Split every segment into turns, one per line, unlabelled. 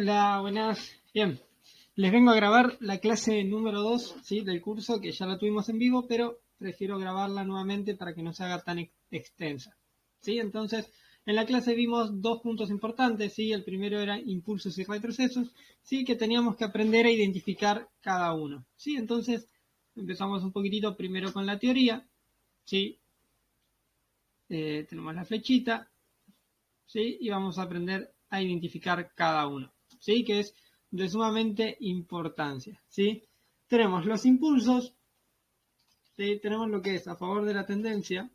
Hola, buenas. Bien, les vengo a grabar la clase número 2, ¿sí? Del curso, que ya la tuvimos en vivo, pero prefiero grabarla nuevamente para que no se haga tan extensa. ¿Sí? Entonces, en la clase vimos dos puntos importantes, ¿sí? El primero era impulsos y retrocesos, ¿sí? Que teníamos que aprender a identificar cada uno, ¿sí? Entonces, empezamos un poquitito primero con la teoría, ¿sí? Tenemos la flechita, ¿sí? Y vamos a aprender a identificar cada uno, ¿sí? Que es de sumamente importancia, ¿sí? Tenemos los impulsos, ¿sí? Tenemos lo que es a favor de la tendencia,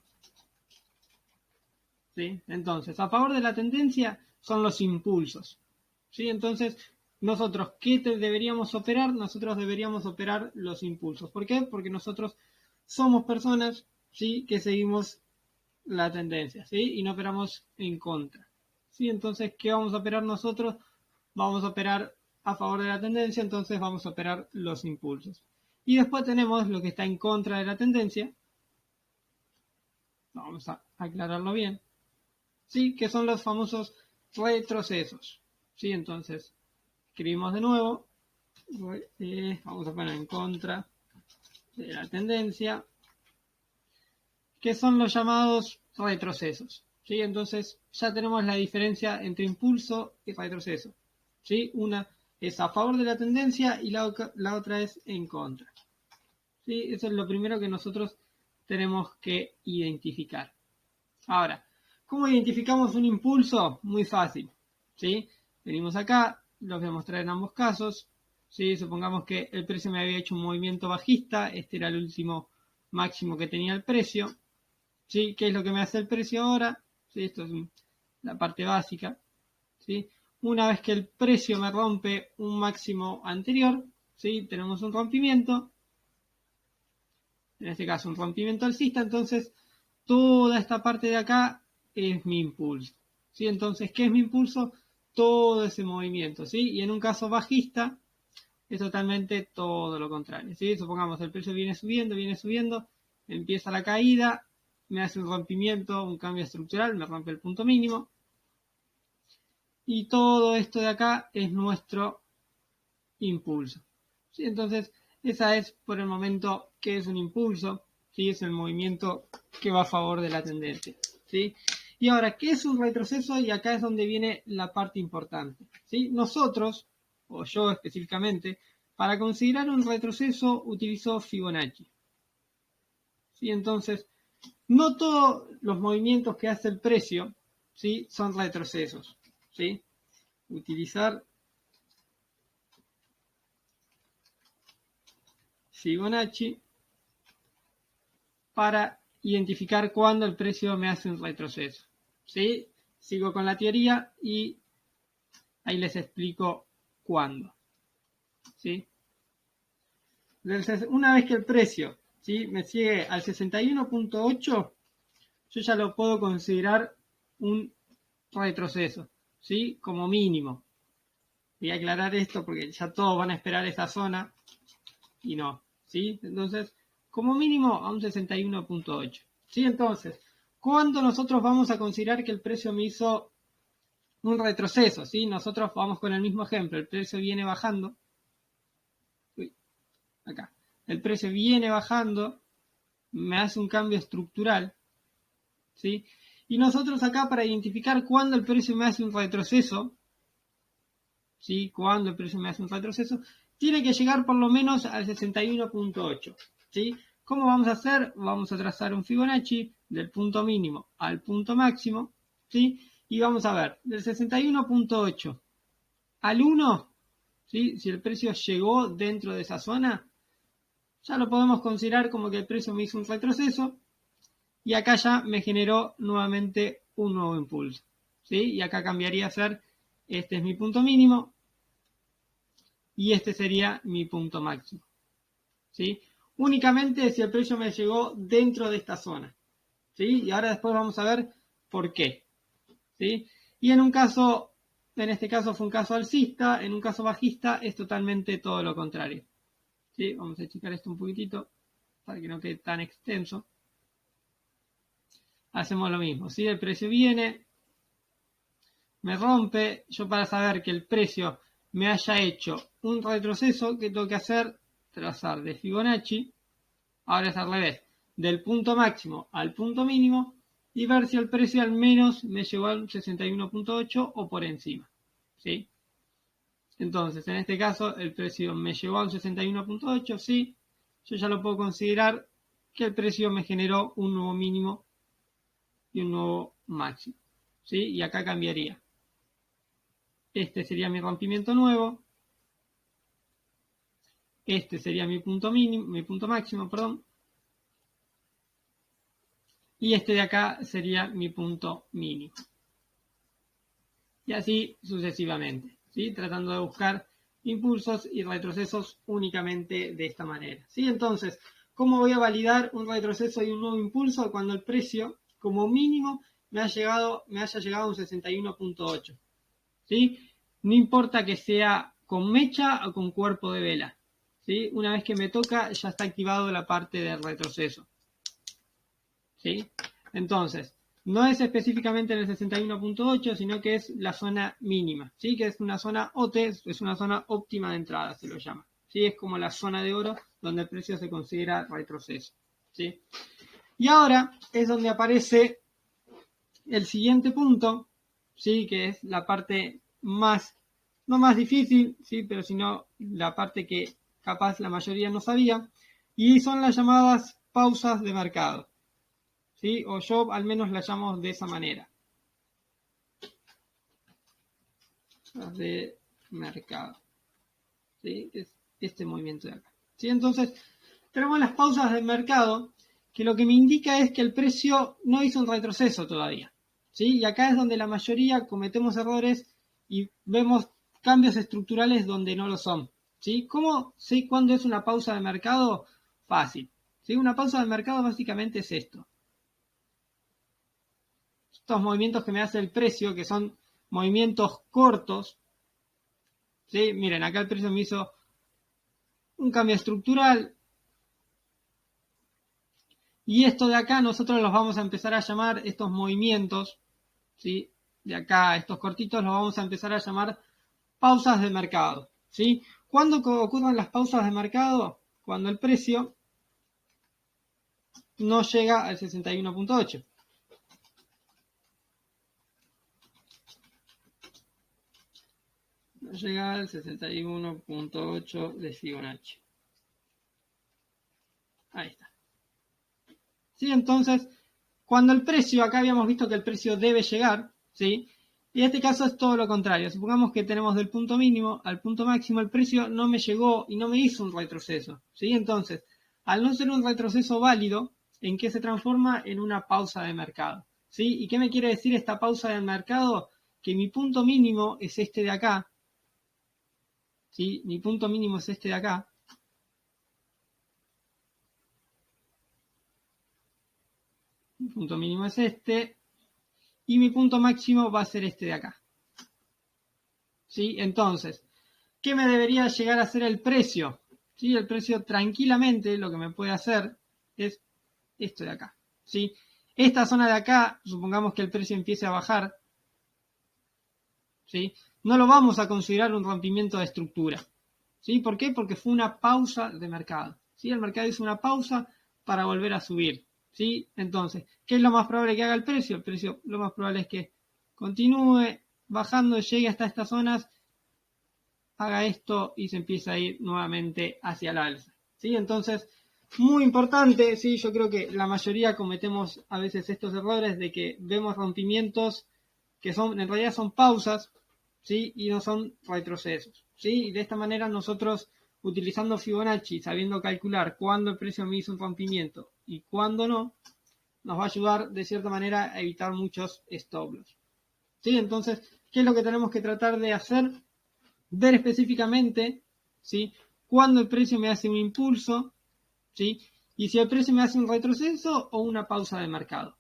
¿sí? Entonces, a favor de la tendencia son los impulsos, ¿sí? Entonces, nosotros, ¿qué deberíamos operar? Nosotros deberíamos operar los impulsos. ¿Por qué? Porque nosotros somos personas, ¿sí? Que seguimos la tendencia, ¿sí? Y no operamos en contra, ¿sí? Entonces, ¿qué vamos a operar nosotros? Vamos a operar a favor de la tendencia, entonces vamos a operar los impulsos. Y después tenemos lo que está en contra de la tendencia, vamos a aclararlo bien, ¿sí? Que son los famosos retrocesos, ¿sí? Entonces, escribimos de nuevo, vamos a poner en contra de la tendencia, que son los llamados retrocesos, ¿sí? Entonces, ya tenemos la diferencia entre impulso y retroceso, ¿sí? Una es a favor de la tendencia y la otra es en contra, ¿sí? Eso es lo primero que nosotros tenemos que identificar. Ahora, ¿cómo identificamos un impulso? Muy fácil, ¿sí? Venimos acá, los voy a mostrar en ambos casos, ¿sí? Supongamos que el precio me había hecho un movimiento bajista, este era el último máximo que tenía el precio, ¿sí? ¿Qué es lo que me hace el precio ahora? ¿Sí? Esto es la parte básica, ¿sí? Una vez que el precio me rompe un máximo anterior, ¿sí? Tenemos un rompimiento, en este caso un rompimiento alcista, entonces toda esta parte de acá es mi impulso, ¿sí? Entonces, ¿qué es mi impulso? Todo ese movimiento, ¿sí? Y en un caso bajista es totalmente todo lo contrario, ¿sí? Supongamos el precio viene subiendo, empieza la caída, me hace un rompimiento, un cambio estructural, me rompe el punto mínimo, y todo esto de acá es nuestro impulso, ¿sí? Entonces, esa es por el momento qué es un impulso, ¿sí? Es el movimiento que va a favor de la tendencia, ¿sí? Y ahora, ¿qué es un retroceso? Y acá es donde viene la parte importante, ¿sí? Nosotros, o yo específicamente, para considerar un retroceso utilizo Fibonacci, ¿sí? Entonces, no todos los movimientos que hace el precio, ¿sí? Son retrocesos, ¿sí? Utilizar Fibonacci para identificar cuándo el precio me hace un retroceso, ¿sí? Sigo con la teoría y ahí les explico cuándo, ¿sí? Una vez que el precio, ¿sí? Me sigue al 61.8, yo ya lo puedo considerar un retroceso, ¿sí? Como mínimo. Voy a aclarar esto porque ya todos van a esperar esa zona y no, ¿sí? Entonces, como mínimo a un 61.8, ¿sí? Entonces, ¿cuándo nosotros vamos a considerar que el precio me hizo un retroceso? ¿Sí? Nosotros vamos con el mismo ejemplo, el precio viene bajando, acá, el precio viene bajando, me hace un cambio estructural, ¿sí? Y nosotros acá para identificar cuándo el precio me hace un retroceso, ¿sí? Cuando el precio me hace un retroceso, tiene que llegar por lo menos al 61.8, ¿sí? ¿Cómo vamos a hacer? Vamos a trazar un Fibonacci del punto mínimo al punto máximo, ¿sí? Y vamos a ver, del 61.8 al 1, ¿sí? Si el precio llegó dentro de esa zona, ya lo podemos considerar como que el precio me hizo un retroceso y acá ya me generó nuevamente un nuevo impulso, ¿sí? Y acá cambiaría a ser, este es mi punto mínimo, y este sería mi punto máximo, ¿sí? Únicamente si el precio me llegó dentro de esta zona, ¿sí? Y ahora después vamos a ver por qué, ¿sí? Y en un caso, en este caso fue un caso alcista, en un caso bajista es totalmente todo lo contrario, ¿sí? Vamos a checar esto un poquitito para que no quede tan extenso. Hacemos lo mismo, El precio viene, me rompe, yo para saber que el precio me haya hecho un retroceso, que tengo que hacer, trazar de Fibonacci, ahora es al revés, del punto máximo al punto mínimo, y ver si el precio al menos me llegó al 61.8 o por encima, ¿sí? Entonces, en este caso, el precio me llegó a un 61.8, sí, yo ya lo puedo considerar que el precio me generó un nuevo mínimo y un nuevo máximo, ¿sí? Y acá cambiaría. Este sería mi rompimiento nuevo, este sería mi punto mínimo, mi punto máximo, perdón, y este de acá sería mi punto mínimo. Y así sucesivamente, ¿sí? Tratando de buscar impulsos y retrocesos únicamente de esta manera, ¿sí? Entonces, ¿cómo voy a validar un retroceso y un nuevo impulso cuando el precio, como mínimo, me haya llegado a un 61.8? ¿Sí? No importa que sea con mecha o con cuerpo de vela, ¿sí? Una vez que me toca, ya está activado la parte del retroceso, ¿sí? Entonces, no es específicamente en el 61.8, sino que es la zona mínima, ¿sí? Que es una zona OT, es una zona óptima de entrada, se lo llama, ¿sí? Es como la zona de oro donde el precio se considera retroceso, ¿sí? Y ahora es donde aparece el siguiente punto, ¿sí? Que es la parte más, no más difícil, ¿sí? Pero sino la parte que capaz la mayoría no sabía, y son las llamadas pausas de mercado, ¿sí? O yo al menos las llamo de esa manera. De mercado, ¿sí? Es este movimiento de acá, ¿sí? Entonces, tenemos las pausas de mercado, que lo que me indica es que el precio no hizo un retroceso todavía, ¿sí? Y acá es donde la mayoría cometemos errores y vemos cambios estructurales donde no lo son, ¿sí? ¿Cómo sé cuándo es una pausa de mercado? Fácil, ¿sí? Una pausa de mercado básicamente es esto. Estos movimientos que me hace el precio, que son movimientos cortos, ¿sí? Miren, acá el precio me hizo un cambio estructural, y esto de acá nosotros los vamos a empezar a llamar, estos movimientos, ¿sí? De acá, estos cortitos, los vamos a empezar a llamar pausas de mercado, ¿sí? ¿Cuándo ocurren las pausas de mercado? Cuando el precio no llega al 61.8. No llega al 61.8 de Fibonacci. Ahí está. ¿Sí? Entonces, cuando el precio, acá habíamos visto que el precio debe llegar, ¿sí? Y en este caso es todo lo contrario. Supongamos que tenemos del punto mínimo al punto máximo, el precio no me llegó y no me hizo un retroceso, ¿sí? Entonces, al no ser un retroceso válido, ¿en qué se transforma? En una pausa de mercado, ¿sí? ¿Y qué me quiere decir esta pausa de mercado? Que mi punto mínimo es este de acá, ¿sí? Mi punto mínimo es este de acá. Mi punto mínimo es este. Y mi punto máximo va a ser este de acá, ¿sí? Entonces, ¿qué me debería llegar a ser el precio? ¿Sí? El precio tranquilamente lo que me puede hacer es esto de acá, ¿sí? Esta zona de acá, supongamos que el precio empiece a bajar, ¿sí? No lo vamos a considerar un rompimiento de estructura, ¿sí? ¿Por qué? Porque fue una pausa de mercado, ¿sí? El mercado hizo una pausa para volver a subir, ¿sí? Entonces, ¿qué es lo más probable que haga el precio? El precio lo más probable es que continúe bajando, llegue hasta estas zonas, haga esto y se empieza a ir nuevamente hacia el alza, ¿sí? Entonces, muy importante, ¿sí? Yo creo que la mayoría cometemos a veces estos errores de que vemos rompimientos que son, en realidad son pausas, ¿sí? Y no son retrocesos, ¿sí? Y de esta manera nosotros, utilizando Fibonacci, sabiendo calcular cuándo el precio me hizo un rompimiento y cuándo no, nos va a ayudar de cierta manera a evitar muchos stop loss, ¿sí? Entonces, ¿qué es lo que tenemos que tratar de hacer? Ver específicamente, ¿sí? Cuándo el precio me hace un impulso, ¿sí? Y si el precio me hace un retroceso o una pausa de mercado,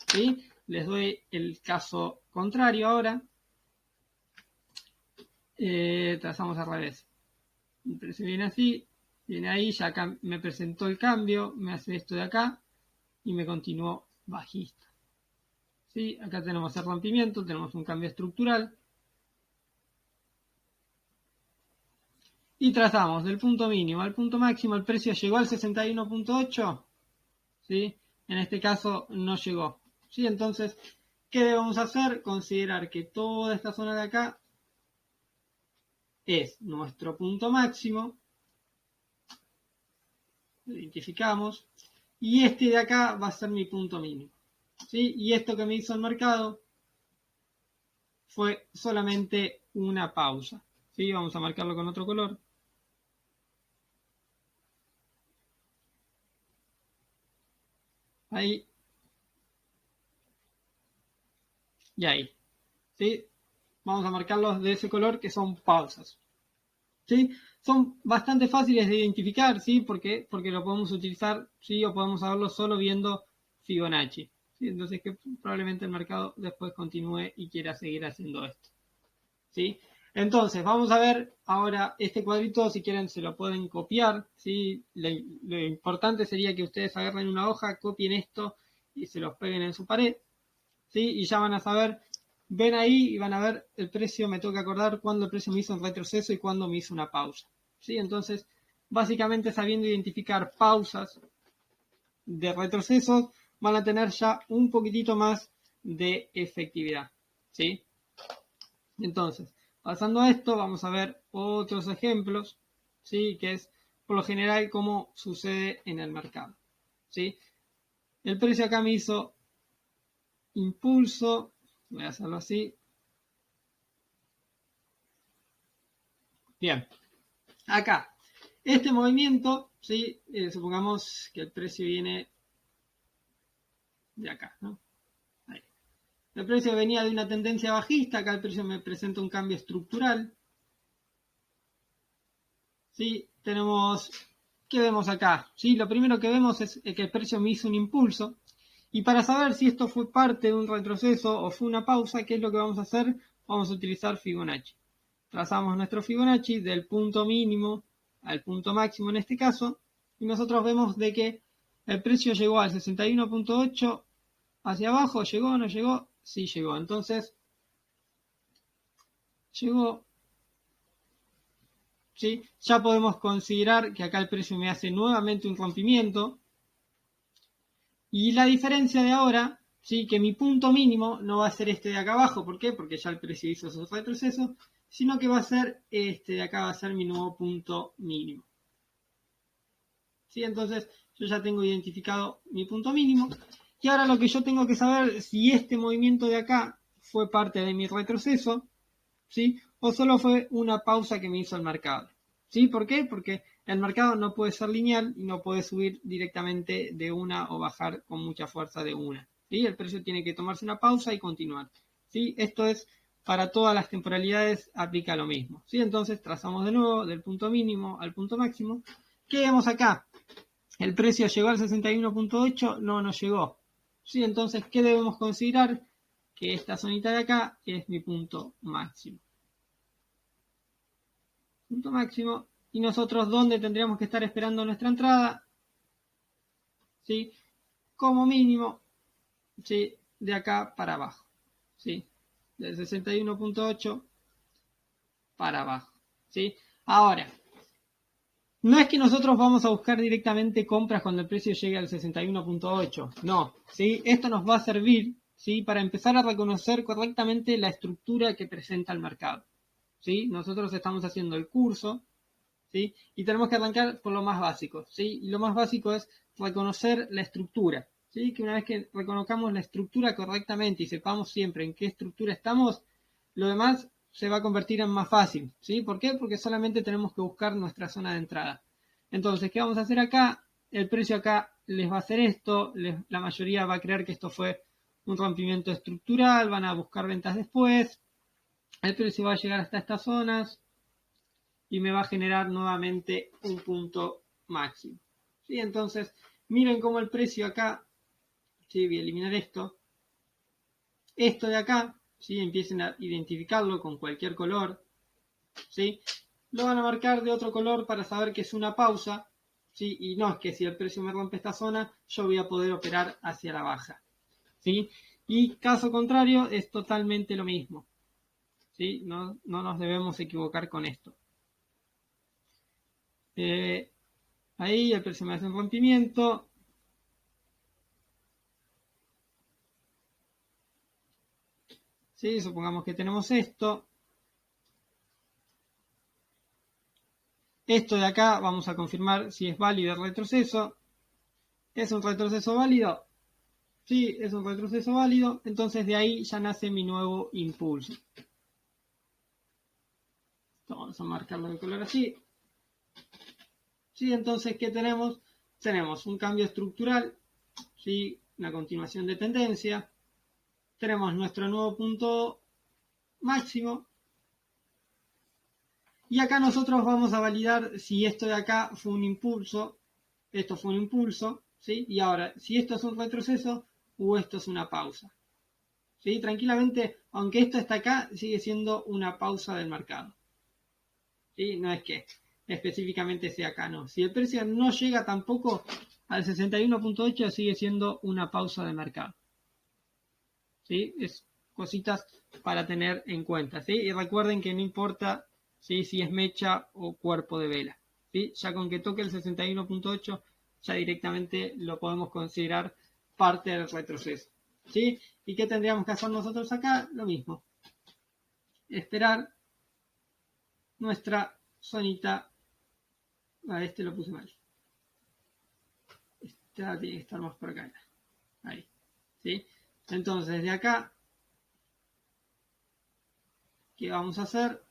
¿sí? Les doy el caso contrario ahora. Trazamos al revés. El precio viene así, viene ahí, ya acá me presentó el cambio, me hace esto de acá y me continuó bajista, ¿sí? Acá tenemos el rompimiento, tenemos un cambio estructural. y trazamos del punto mínimo al punto máximo. El precio llegó al 61.8, ¿sí? En este caso no llegó, ¿sí? Entonces, ¿qué debemos hacer? Considerar que toda esta zona de acá es nuestro punto máximo, lo identificamos, y este de acá va a ser mi punto mínimo, ¿sí? Y esto que me hizo el mercado fue solamente una pausa, ¿sí? Vamos a marcarlo con otro color. Ahí. Y ahí, ¿sí? Vamos a marcarlos de ese color que son pausas, ¿sí? Son bastante fáciles de identificar, ¿sí? Porque lo podemos utilizar, ¿sí? O podemos saberlo solo viendo Fibonacci, ¿sí? Entonces que probablemente el mercado después continúe y quiera seguir haciendo esto, ¿sí? Entonces, vamos a ver ahora este cuadrito, si quieren se lo pueden copiar, ¿sí? Lo importante sería que ustedes agarren una hoja, copien esto y se los peguen en su pared, ¿sí? Y ya van a saber, ven ahí y van a ver el precio, me tengo que acordar cuándo el precio me hizo un retroceso y cuándo me hizo una pausa, ¿sí? Entonces, básicamente sabiendo identificar pausas de retrocesos, van a tener ya un poquitito más de efectividad, ¿sí? Entonces, pasando a esto, vamos a ver otros ejemplos, ¿sí? Que es, por lo general, cómo sucede en el mercado, ¿sí? El precio acá me hizo impulso, voy a hacerlo así. Bien, acá, este movimiento, ¿sí? Supongamos que el precio viene de acá, ¿no? Ahí. El precio venía de una tendencia bajista, acá el precio me presenta un cambio estructural, ¿sí? Tenemos, ¿qué vemos acá? ¿Sí? Lo primero que vemos es que el precio me hizo un impulso, y para saber si esto fue parte de un retroceso o fue una pausa, ¿qué es lo que vamos a hacer? Vamos a utilizar Fibonacci. Trazamos nuestro Fibonacci del punto mínimo al punto máximo en este caso, y nosotros vemos de que el precio llegó al 61.8 hacia abajo. ¿Llegó o no llegó? Sí llegó. Entonces, llegó, ¿sí? Ya podemos considerar que acá el precio me hace nuevamente un rompimiento, y la diferencia de ahora, ¿sí? Que mi punto mínimo no va a ser este de acá abajo. ¿Por qué? Porque ya el precio hizo su retroceso, sino que va a ser este de acá, va a ser mi nuevo punto mínimo, ¿sí? Entonces yo ya tengo identificado mi punto mínimo, y ahora lo que yo tengo que saber si este movimiento de acá fue parte de mi retroceso, ¿sí? O solo fue una pausa que me hizo el mercado, ¿sí? ¿Por qué? Porque el mercado no puede ser lineal y no puede subir directamente de una o bajar con mucha fuerza de una, ¿sí? El precio tiene que tomarse una pausa y continuar, ¿sí? Esto es para todas las temporalidades, aplica lo mismo, ¿sí? Entonces trazamos de nuevo del punto mínimo al punto máximo. ¿Qué vemos acá? ¿El precio llegó al 61.8? No, no llegó, ¿sí? Entonces, ¿qué debemos considerar? Que esta zonita de acá es mi punto máximo. Punto máximo. ¿Y nosotros dónde tendríamos que estar esperando nuestra entrada? ¿Sí? Como mínimo, ¿sí? De acá para abajo, ¿sí? Del 61.8 para abajo, ¿sí? Ahora, no es que nosotros vamos a buscar directamente compras cuando el precio llegue al 61.8, no, ¿sí? Esto nos va a servir, ¿sí? Para empezar a reconocer correctamente la estructura que presenta el mercado, ¿sí? Nosotros estamos haciendo el curso, ¿sí? Y tenemos que arrancar por lo más básico, ¿sí? Y lo más básico es reconocer la estructura, ¿sí? Que una vez que reconozcamos la estructura correctamente y sepamos siempre en qué estructura estamos, lo demás se va a convertir en más fácil, ¿sí? ¿Por qué? Porque solamente tenemos que buscar nuestra zona de entrada. Entonces, ¿qué vamos a hacer acá? El precio acá les va a hacer esto, la mayoría va a creer que esto fue un rompimiento estructural, van a buscar ventas después, el precio va a llegar hasta estas zonas y me va a generar nuevamente un punto máximo, ¿sí? Entonces, miren cómo el precio acá, ¿sí? Voy a eliminar esto de acá, ¿sí? Empiecen a identificarlo con cualquier color, ¿sí? Lo van a marcar de otro color para saber que es una pausa, ¿sí? Y no es que si el precio me rompe esta zona, yo voy a poder operar hacia la baja, ¿sí? Y caso contrario, es totalmente lo mismo, ¿sí? No nos debemos equivocar con esto. ahí el precio me hace un rompimiento. ¿Sí? Supongamos que tenemos esto. Esto de acá vamos a confirmar si es válido el retroceso. ¿Es un retroceso válido? Sí, es un retroceso válido. Entonces de ahí ya nace mi nuevo impulso. Vamos a marcarlo de color así. ¿Sí? Entonces, ¿qué tenemos? Tenemos un cambio estructural, ¿sí? Una continuación de tendencia. Tenemos nuestro nuevo punto máximo. Y acá nosotros vamos a validar si esto de acá fue un impulso. Esto fue un impulso, ¿sí? Y ahora, si esto es un retroceso o esto es una pausa. ¿Sí? Tranquilamente, aunque esto está acá, sigue siendo una pausa del mercado. ¿Sí? No es que específicamente sea acá, no. Si el precio no llega tampoco al 61.8, sigue siendo una pausa de mercado. ¿Sí? Es cositas para tener en cuenta, ¿sí? Y recuerden que no importa, ¿sí?, si es mecha o cuerpo de vela, ¿sí? Ya con que toque el 61.8, ya directamente lo podemos considerar parte del retroceso, ¿sí? ¿Y qué tendríamos que hacer nosotros acá? Lo mismo. Esperar nuestra zonita. Este lo puse mal. Esta tiene que estar más por acá. Ahí. ¿Sí? Entonces, de acá, ¿qué vamos a hacer?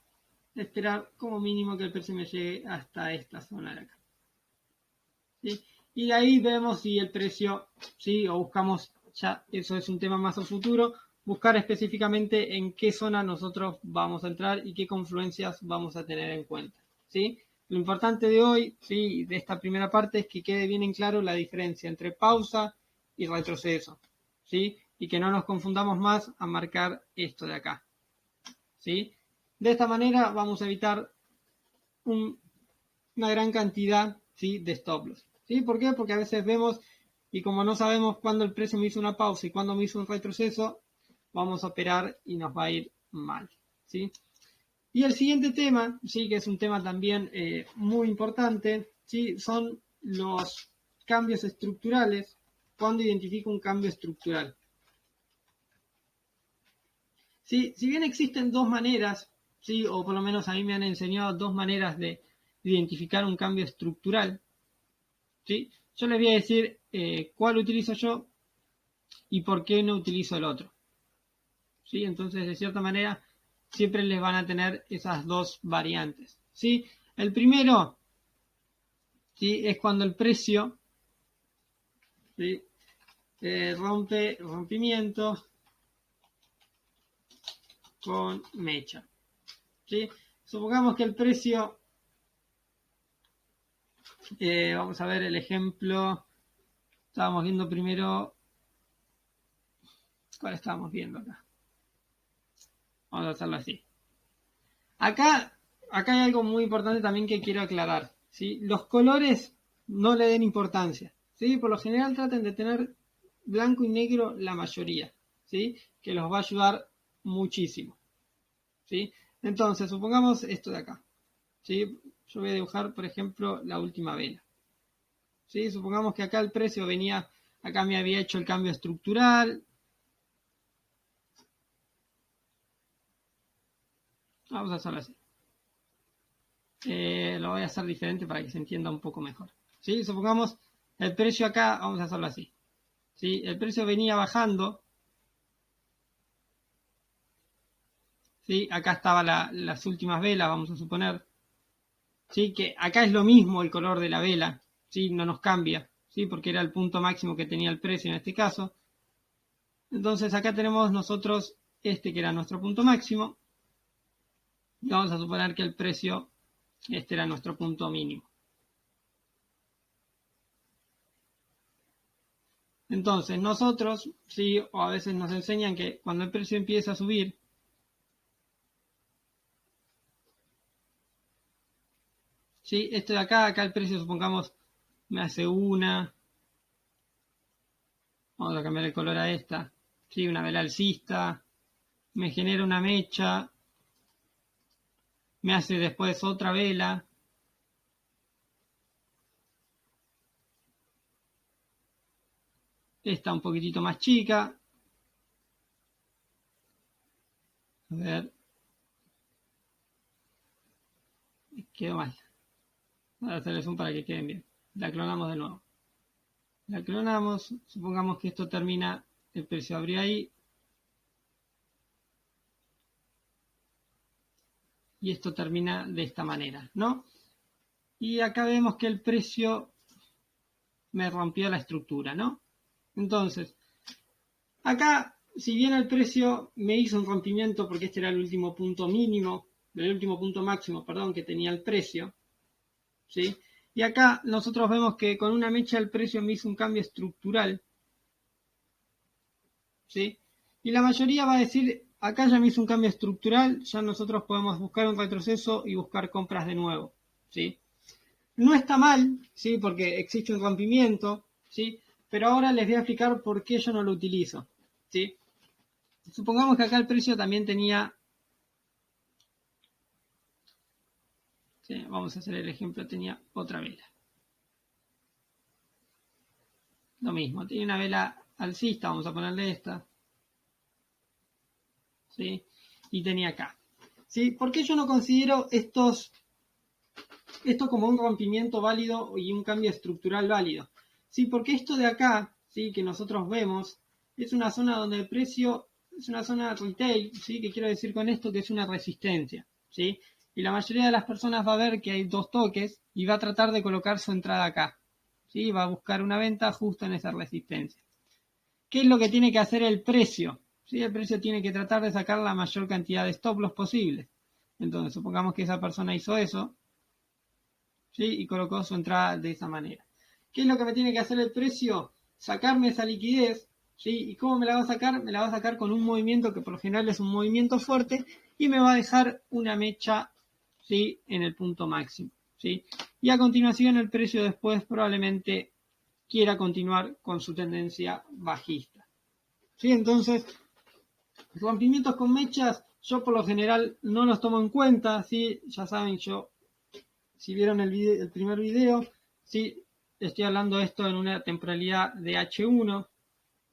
Esperar como mínimo que el precio me llegue hasta esta zona de acá. ¿Sí? Y de ahí vemos si el precio, ¿sí? O buscamos, ya eso es un tema más a futuro, buscar específicamente en qué zona nosotros vamos a entrar y qué confluencias vamos a tener en cuenta, ¿sí? Lo importante de hoy, ¿sí?, de esta primera parte, es que quede bien en claro la diferencia entre pausa y retroceso, ¿sí? Y que no nos confundamos más a marcar esto de acá, ¿sí? De esta manera vamos a evitar una gran cantidad, ¿sí?, de stop loss, ¿sí? ¿Por qué? Porque a veces vemos, y como no sabemos cuándo el precio me hizo una pausa y cuándo me hizo un retroceso, vamos a operar y nos va a ir mal, ¿sí? Y el siguiente tema, sí, que es un tema también muy importante, ¿sí?, son los cambios estructurales. ¿Cuándo identifico un cambio estructural? ¿Sí? Si bien existen dos maneras, ¿sí?, o por lo menos a mí me han enseñado dos maneras de identificar un cambio estructural, ¿sí? Yo les voy a decir cuál utilizo yo y por qué no utilizo el otro, ¿sí? Entonces, de cierta manera, siempre les van a tener esas dos variantes, ¿sí? El primero, ¿sí?, es cuando el precio, ¿sí?, rompe rompimiento con mecha, ¿sí? Supongamos que el precio, vamos a ver el ejemplo, estábamos viendo primero, ¿cuál estábamos viendo acá? Vamos a hacerlo así. Acá hay algo muy importante también que quiero aclarar, ¿sí? Los colores no le den importancia, ¿sí? Por lo general traten de tener blanco y negro la mayoría, ¿sí?, que los va a ayudar muchísimo, ¿sí? Entonces, supongamos esto de acá, ¿sí? Yo voy a dibujar, por ejemplo, la última vela, ¿sí? Supongamos que acá el precio venía, acá me había hecho el cambio estructural. Vamos a hacerlo así. Lo voy a hacer diferente para que se entienda un poco mejor, ¿sí? Supongamos el precio acá, vamos a hacerlo así, ¿sí? El precio venía bajando, ¿sí? Acá estaban las últimas velas, vamos a suponer, ¿sí? Que acá es lo mismo el color de la vela, ¿sí? No nos cambia, ¿sí? Porque era el punto máximo que tenía el precio en este caso. Entonces acá tenemos nosotros este que era nuestro punto máximo. Y vamos a suponer que el precio, este era nuestro punto mínimo. Entonces nosotros, sí, o a veces nos enseñan que cuando el precio empieza a subir, sí, esto de acá el precio, supongamos, me hace una, vamos a cambiar el color a esta, sí, una vela alcista, me genera una mecha, me hace después otra vela, esta un poquitito más chica. A ver. Quedó mal. Voy a hacerle zoom para que queden bien. La clonamos de nuevo. La clonamos. Supongamos que esto termina, el precio abrió ahí. Y esto termina de esta manera, ¿no? Y acá vemos que el precio me rompió la estructura, ¿no? Entonces, acá, si bien el precio me hizo un rompimiento porque este era el último punto mínimo, el último punto máximo, perdón, que tenía el precio, ¿sí? Y acá nosotros vemos que con una mecha el precio me hizo un cambio estructural, ¿sí? Y la mayoría va a decir, acá ya me hizo un cambio estructural, ya nosotros podemos buscar un retroceso y buscar compras de nuevo, ¿sí? No está mal, ¿sí? Porque existe un rompimiento, ¿sí? Pero ahora les voy a explicar por qué yo no lo utilizo, ¿sí? Supongamos que acá el precio también tenía... ¿sí? Vamos a hacer el ejemplo, tenía otra vela. Lo mismo, tenía una vela alcista, vamos a ponerle esta, ¿sí? Y tenía acá, ¿sí? ¿Por qué yo no considero esto como un rompimiento válido y un cambio estructural válido? Sí, porque esto de acá, ¿sí? Que nosotros vemos, es una zona donde el precio es una zona retail, ¿sí? Que quiero decir con esto que es una resistencia, ¿sí? Y la mayoría de las personas va a ver que hay dos toques y va a tratar de colocar su entrada acá, ¿sí? Va a buscar una venta justo en esa resistencia. ¿Qué es lo que tiene que hacer el precio? ¿Sí? El precio tiene que tratar de sacar la mayor cantidad de stop loss posible. Entonces, supongamos que esa persona hizo eso, ¿sí? Y colocó su entrada de esa manera. ¿Qué es lo que me tiene que hacer el precio? Sacarme esa liquidez, ¿sí? ¿Y cómo me la va a sacar? Me la va a sacar con un movimiento que por lo general es un movimiento fuerte y me va a dejar una mecha, ¿sí? En el punto máximo, ¿sí? Y a continuación el precio después probablemente quiera continuar con su tendencia bajista, ¿sí? Entonces, rompimientos con mechas yo por lo general no los tomo en cuenta, ¿sí? Ya saben, yo, si vieron el primer video, ¿sí? Estoy hablando de esto en una temporalidad de H1,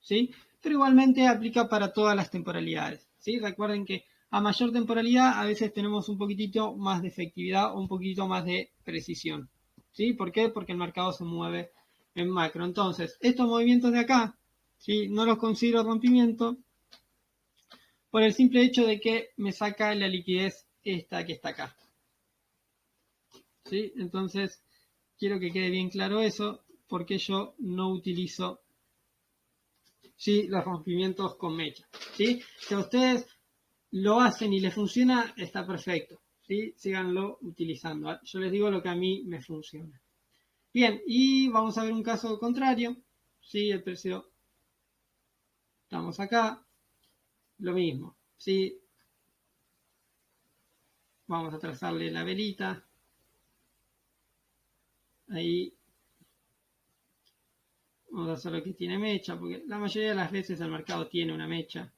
¿sí? Pero igualmente aplica para todas las temporalidades, ¿sí? Recuerden que a mayor temporalidad a veces tenemos un poquitito más de efectividad o un poquitito más de precisión, ¿sí? ¿Por qué? Porque el mercado se mueve en macro. Entonces, estos movimientos de acá, ¿sí? No los considero rompimiento por el simple hecho de que me saca la liquidez esta que está acá, ¿sí? Entonces, quiero que quede bien claro eso, porque yo no utilizo, ¿sí? Los rompimientos con mecha, ¿sí? Si a ustedes lo hacen y les funciona, está perfecto, ¿sí? Síganlo utilizando. Yo les digo lo que a mí me funciona. Bien, y vamos a ver un caso contrario, ¿sí? El precio, estamos acá, lo mismo, ¿sí? Vamos a trazarle la velita, ahí vamos a hacer lo que tiene mecha, porque la mayoría de las veces el mercado tiene una mecha.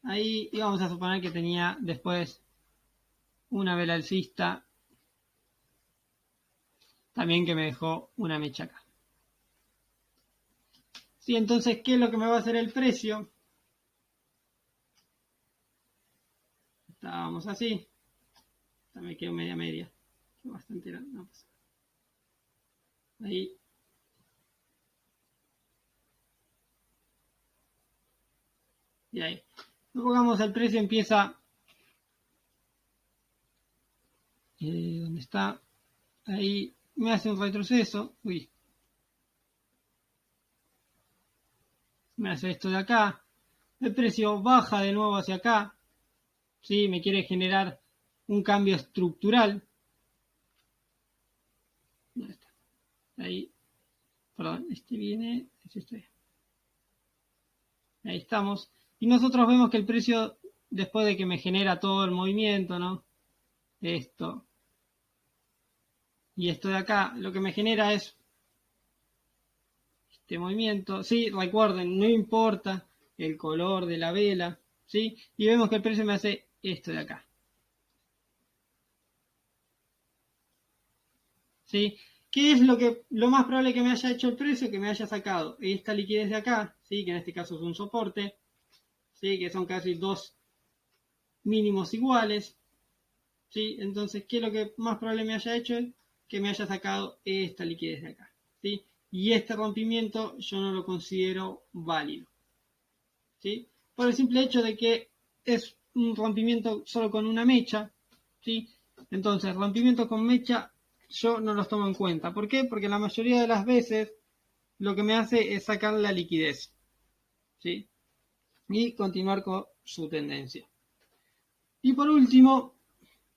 Ahí íbamos a suponer que tenía después una vela alcista, también que me dejó una mecha acá. Sí, entonces, ¿qué es lo que me va a hacer el precio? Estábamos así. Me quedo media. Quedó bastante grande. No pasa. Ahí. Y ahí. Luego el precio empieza. ¿Dónde está? Ahí me hace un retroceso. Uy. Me hace esto de acá. El precio baja de nuevo hacia acá. ¿Sí? Me quiere generar un cambio estructural. ¿Dónde está? Ahí. Perdón, este viene. Ahí estamos. Y nosotros vemos que el precio, después de que me genera todo el movimiento, ¿no? Esto y esto de acá, lo que me genera es este movimiento. Sí, recuerden, no importa el color de la vela, ¿sí? Y vemos que el precio me hace esto de acá, ¿sí? ¿qué es lo más probable que me haya hecho el precio? Que me haya sacado esta liquidez de acá, ¿sí? Que en este caso es un soporte, ¿sí? Que son casi dos mínimos iguales, ¿sí? Entonces, ¿qué es lo que más probable me haya hecho? Que me haya sacado esta liquidez de acá, ¿sí? Y este rompimiento yo no lo considero válido, ¿sí? Por el simple hecho de que es un rompimiento solo con una mecha, ¿sí? Entonces, rompimiento con mecha yo no los tomo en cuenta. ¿Por qué? Porque la mayoría de las veces lo que me hace es sacar la liquidez, ¿sí? Y continuar con su tendencia. Y por último,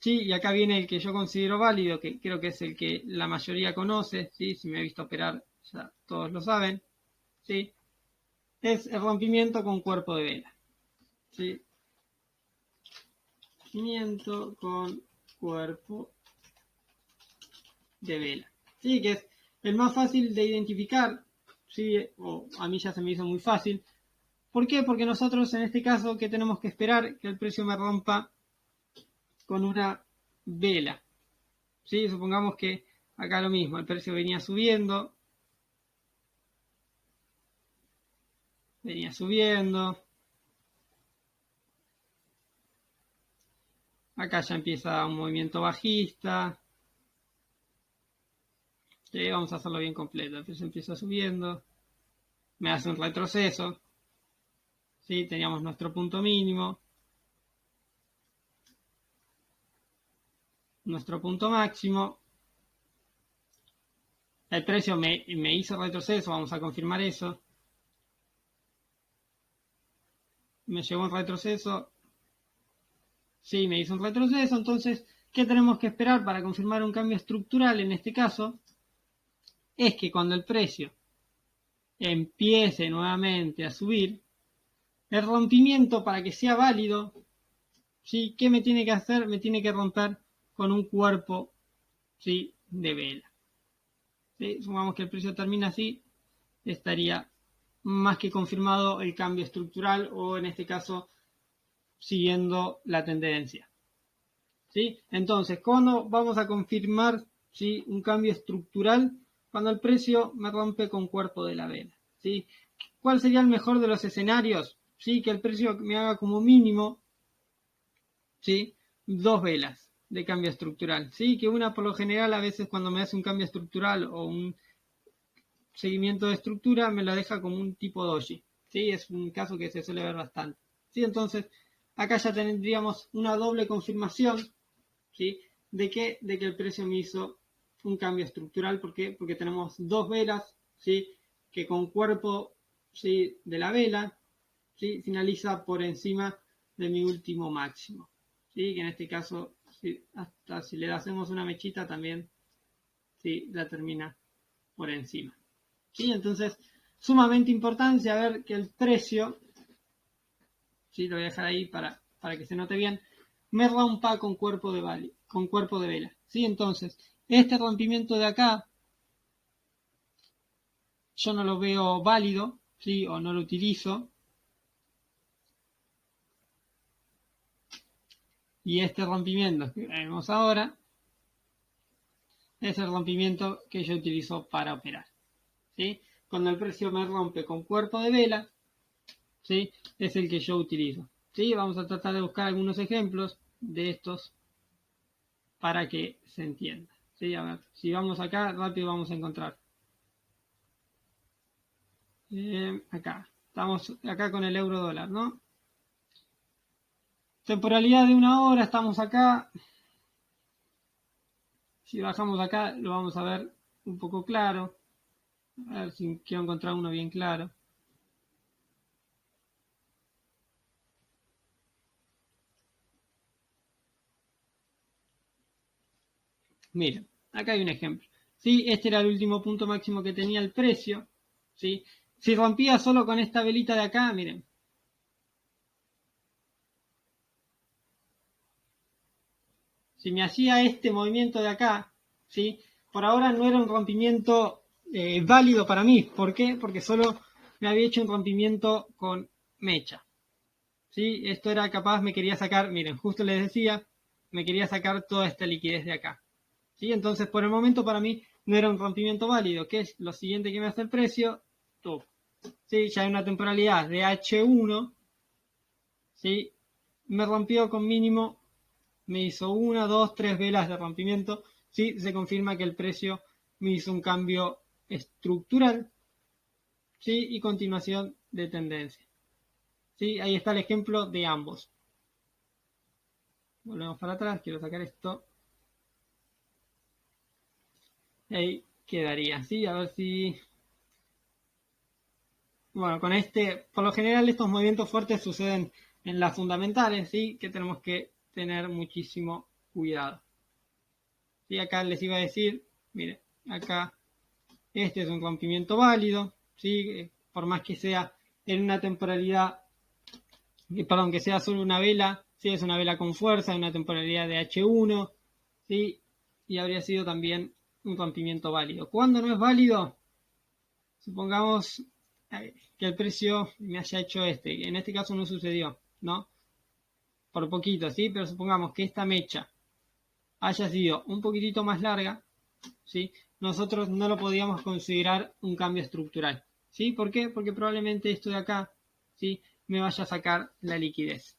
sí, y acá viene el que yo considero válido, que creo que es el que la mayoría conoce, ¿sí? Si me he visto operar, ya todos lo saben, ¿sí? Es el rompimiento con cuerpo de vela, ¿sí? Rompimiento con cuerpo de vela, ¿sí? Que es el más fácil de identificar, ¿sí? O a mí ya se me hizo muy fácil. ¿Por qué? Porque nosotros en este caso, ¿qué tenemos que esperar? Que el precio me rompa con una vela, ¿sí? Supongamos que acá lo mismo, el precio venía subiendo, acá ya empieza un movimiento bajista, ¿sí? Vamos a hacerlo bien completo, el precio empieza subiendo, me hace un retroceso, ¿sí? Teníamos nuestro punto mínimo, nuestro punto máximo, el precio me hizo retroceso, vamos a confirmar eso, me llegó un retroceso, sí, me hizo un retroceso, entonces, ¿qué tenemos que esperar para confirmar un cambio estructural en este caso? Es que cuando el precio empiece nuevamente a subir, el rompimiento para que sea válido, ¿sí? ¿Qué me tiene que hacer? Me tiene que romper con un cuerpo, ¿sí? De vela, ¿sí? Supongamos que el precio termina así, estaría más que confirmado el cambio estructural o en este caso siguiendo la tendencia, ¿sí? Entonces, ¿cuándo vamos a confirmar, ¿sí? Un cambio estructural? Cuando el precio me rompe con cuerpo de la vela, ¿sí? ¿Cuál sería el mejor de los escenarios? ¿Sí? Que el precio me haga como mínimo, ¿sí? Dos velas de cambio estructural, ¿sí? Que una por lo general a veces cuando me hace un cambio estructural o un seguimiento de estructura me la deja como un tipo doji, ¿sí? Es un caso que se suele ver bastante, ¿sí? Entonces, acá ya tendríamos una doble confirmación, ¿sí? De que el precio me hizo un cambio estructural. ¿Por qué? Porque tenemos dos velas, ¿sí? Que con cuerpo, ¿sí? De la vela, ¿sí? Finaliza por encima de mi último máximo, ¿sí? Que en este caso, ¿sí? Hasta si le hacemos una mechita también, ¿sí? La termina por encima, ¿sí? Entonces, sumamente importante saber que el precio, ¿sí? Lo voy a dejar ahí para que se note bien, me rompa con cuerpo de vela, ¿sí? Entonces, este rompimiento de acá yo no lo veo válido, ¿sí? O no lo utilizo. Y este rompimiento que vemos ahora es el rompimiento que yo utilizo para operar, ¿sí? Cuando el precio me rompe con cuerpo de vela, ¿sí? Es el que yo utilizo, ¿sí? Vamos a tratar de buscar algunos ejemplos de estos para que se entienda, ¿sí? A ver, si vamos acá, rápido vamos a encontrar. Acá, estamos acá con el euro dólar, ¿no? Temporalidad de una hora, estamos acá. Si bajamos acá, lo vamos a ver un poco claro. A ver si quiero encontrar uno bien claro. Miren, acá hay un ejemplo. ¿Sí? Este era el último punto máximo que tenía el precio, ¿sí? Si rompía solo con esta velita de acá, miren. Si me hacía este movimiento de acá, ¿sí? Por ahora no era un rompimiento válido para mí. ¿Por qué? Porque solo me había hecho un rompimiento con mecha, ¿sí? Esto era capaz, me quería sacar, miren, justo les decía, me quería sacar toda esta liquidez de acá, ¿sí? Entonces, por el momento para mí no era un rompimiento válido, que es lo siguiente que me hace el precio, ¿sí? Ya hay una temporalidad de H1, ¿sí? Me rompió con mínimo, me hizo 1, 2, 3 velas de rompimiento, ¿sí? Se confirma que el precio me hizo un cambio estructural, ¿sí? Y continuación de tendencia, ¿sí? Ahí está el ejemplo de ambos. Volvemos para atrás, quiero sacar esto. Ahí quedaría, ¿sí? A ver si... Bueno, con por lo general estos movimientos fuertes suceden en las fundamentales, ¿sí? Que tenemos que tener muchísimo cuidado. ¿Sí? Acá les iba a decir, mire, acá este es un rompimiento válido, ¿sí? Por más que sea en una temporalidad, perdón, que sea solo una vela, ¿sí? Es una vela con fuerza, en una temporalidad de H1, ¿sí? Y habría sido también un rompimiento válido. ¿Cuándo no es válido? Supongamos que el precio me haya hecho en este caso no sucedió, ¿no? Por poquito, ¿sí? Pero supongamos que esta mecha haya sido un poquitito más larga, ¿sí? Nosotros no lo podíamos considerar un cambio estructural, ¿sí? ¿Por qué? Porque probablemente esto de acá, ¿sí? Me vaya a sacar la liquidez,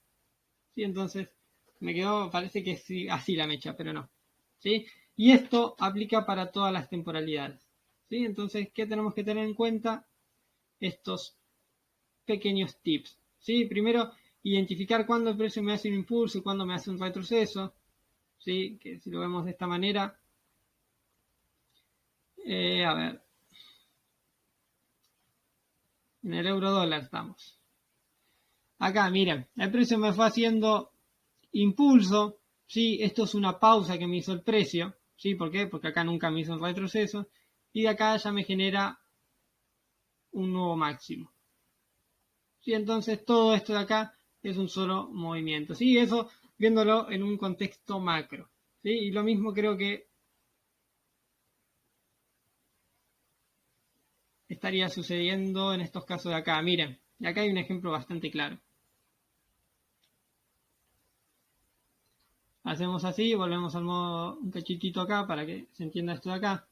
¿sí? Entonces, me quedó, parece que sí, así la mecha, pero no, ¿sí? Y esto aplica para todas las temporalidades, ¿sí? Entonces, ¿qué tenemos que tener en cuenta? Estos pequeños tips, ¿sí? Primero, identificar cuándo el precio me hace un impulso y cuándo me hace un retroceso, ¿sí? Que si lo vemos de esta manera, a ver, en el euro dólar estamos. Acá, miren, el precio me fue haciendo impulso, ¿sí? Esto es una pausa que me hizo el precio, ¿sí? ¿Por qué? Porque acá nunca me hizo un retroceso, y de acá ya me genera un nuevo máximo. ¿Sí? Entonces todo esto de acá es un solo movimiento, ¿sí? Eso viéndolo en un contexto macro, ¿sí? Y lo mismo creo que estaría sucediendo en estos casos de acá. Miren, y acá hay un ejemplo bastante claro. Hacemos así, volvemos al modo un cachitito acá para que se entienda esto de acá.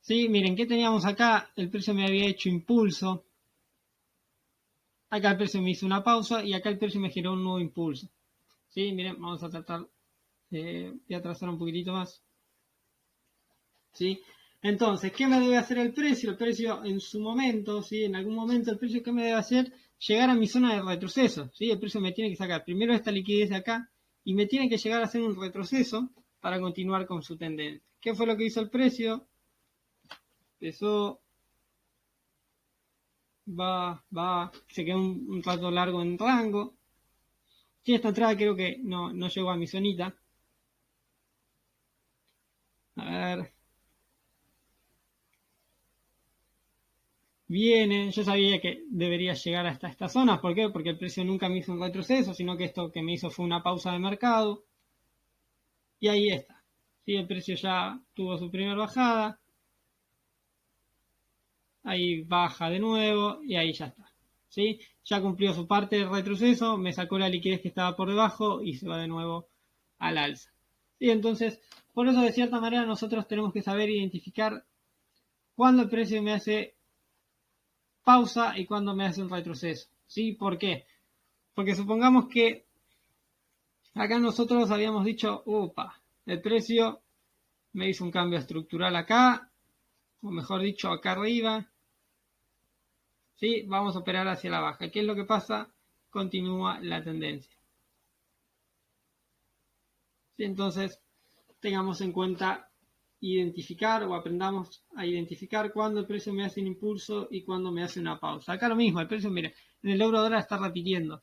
Sí, miren, ¿qué teníamos acá? El precio me había hecho impulso. Acá el precio me hizo una pausa y acá el precio me generó un nuevo impulso. Sí, miren, vamos a tratar de atrasar un poquitito más. ¿Sí? Entonces, ¿qué me debe hacer el precio? El precio en su momento, ¿sí? En algún momento el precio, ¿qué me debe hacer? Llegar a mi zona de retroceso, ¿sí? El precio me tiene que sacar primero esta liquidez de acá y me tiene que llegar a hacer un retroceso para continuar con su tendencia. ¿Qué fue lo que hizo el precio? Empezó, se quedó un rato largo en rango. Sí, esta entrada creo que no llegó a mi zonita. A ver. Viene, yo sabía que debería llegar hasta esta zona. ¿Por qué? Porque el precio nunca me hizo un retroceso, sino que esto que me hizo fue una pausa de mercado. Y ahí está. ¿Sí? El precio ya tuvo su primera bajada. Ahí baja de nuevo y ahí ya está. ¿Sí? Ya cumplió su parte de retroceso, me sacó la liquidez que estaba por debajo y se va de nuevo al alza. ¿Sí? Entonces, por eso de cierta manera nosotros tenemos que saber identificar cuándo el precio me hace pausa y cuándo me hace un retroceso. ¿Sí? ¿Por qué? Porque supongamos que acá nosotros habíamos dicho, upa, el precio me hizo un cambio estructural acá, o mejor dicho, acá arriba. ¿Sí? Vamos a operar hacia la baja. ¿Qué es lo que pasa? Continúa la tendencia. ¿Sí? Entonces, tengamos en cuenta identificar o aprendamos a identificar cuándo el precio me hace un impulso y cuándo me hace una pausa. Acá lo mismo, el precio, mire, en el euro dólar está repitiendo.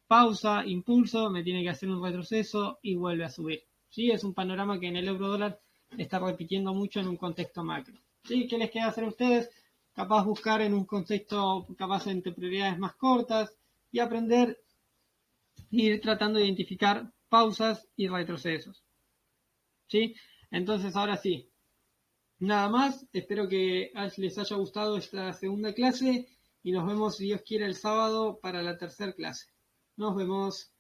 Pausa, impulso, me tiene que hacer un retroceso y vuelve a subir. ¿Sí? Es un panorama que en el euro dólar está repitiendo mucho en un contexto macro. ¿Sí? ¿Qué les queda hacer a ustedes? Capaz buscar en un contexto, capaz entre prioridades más cortas y aprender ir tratando de identificar pausas y retrocesos. ¿Sí? Entonces ahora sí, nada más, espero que les haya gustado esta segunda clase y nos vemos si Dios quiere el sábado para la tercera clase. Nos vemos.